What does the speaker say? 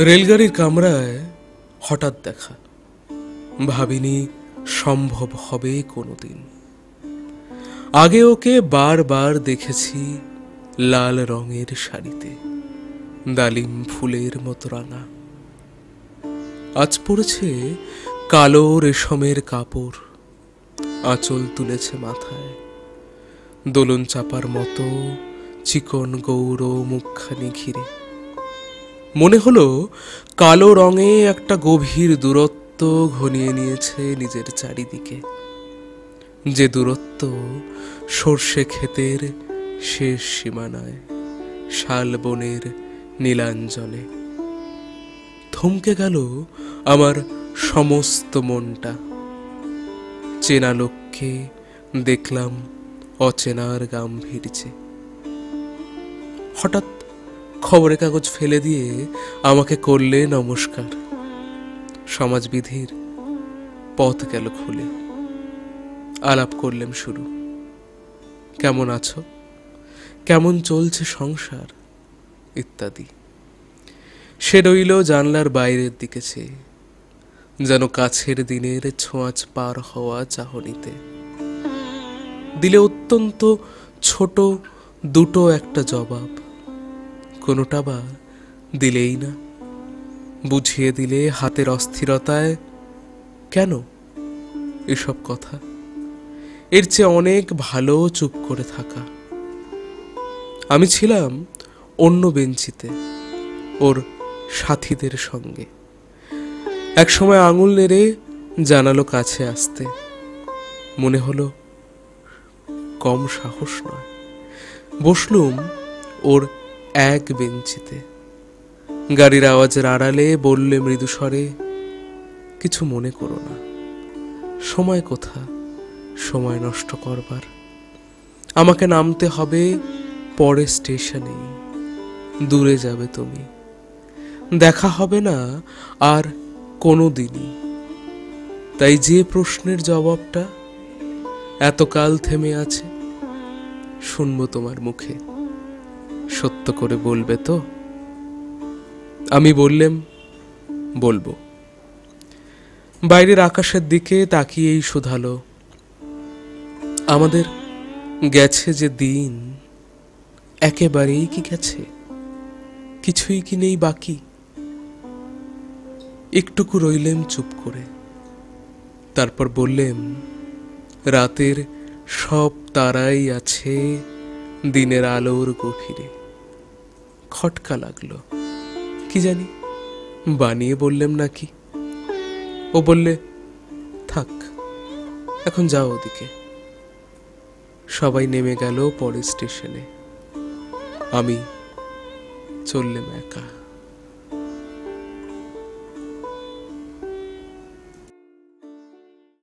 রেলগাড়ির কামরায় হঠাৎ দেখা, ভাবিনি সম্ভব হবে কোনোদিন। আগে ওকে বারবার দেখেছি লাল রঙের শাড়িতে, ডালিম ফুলের মতো রাঙা। আজ পড়েছে কালো রেশমের কাপড়, আঁচল তুলেছে মাথায়, দোলন চাপার মতো চিকন গৌর মুখখানি ঘিরে। মনে হলো কালো রঙে একটা গভীর দূরত্ব ঘনিয়ে নিয়েছে নিজের চারিদিকে, যে দূরত্ব সর্ষে ক্ষেতের শেষ সীমানায়, শালবনের নীলাঞ্জনে। থমকে গেল আমার সমস্ত মনটা। চেনা লোককে দেখলাম অচেনার গাম্ভীর্যে। হঠাৎ খবরের কাগজ ফেলে দিয়ে আমাকে করলে নমস্কার। সমাজবিধির পথ গেল খুলে। আলাপ করলেন শুরু। কেমন আছো, কেমন চলছে সংসার, ইত্যাদি। সে রইল জানলার বাইরের দিকে চেয়ে, যেন কাছের দিনের ছোঁয়াচ পার হওয়া চাহনিতে। দিলে অত্যন্ত ছোট দুটো একটা জবাব, কোনোটা বা দিলেই না। বুঝিয়ে দিলে হাতের অস্থিরতায়, কেন এসব কথা, এর চেয়ে অনেক ভালো চুপ করে থাকা। আমি ছিলাম অন্য বেঞ্চিতে ওর সাথীদের সঙ্গে। একসময় আঙুল নেড়ে জানালো কাছে আসতে। মনে হলো কম সাহস নয়। বসলুম ওর এক বেঞ্চিতে। গাড়ির আওয়াজের আড়ালে বললে মৃদু স্বরে, কিছু মনে করো না, সময় কোথা সময় নষ্ট করবার। আমাকে নামতে হবে পরে স্টেশনেই, দূরে যাবে তুমি, দেখা হবে না আর কোনো দিনই। তাই যে প্রশ্নের জবাবটা এতকাল থেমে আছে, শুনবো তোমার মুখে, সত্য করে বলবে তো? আমি বললাম, বলবো। বাইরের আকাশের দিকে তাকিয়েই শুধালো, আমাদের গেছে যে দিন, একেবারেই কি গেছে? কিছুই কি নেই বাকি? একটুকু রইলেম চুপ করে। তারপর বললেম, রাতের সব তারাই আছে দিনের আলোর গভীরে। খটকা লাগলো, কি জানি বানিয়ে বললেম নাকি। ও বললে, থাক, এখন যাও ওদিকে। সবাই নেমে গেল পরের স্টেশনে, আমি চললাম একা।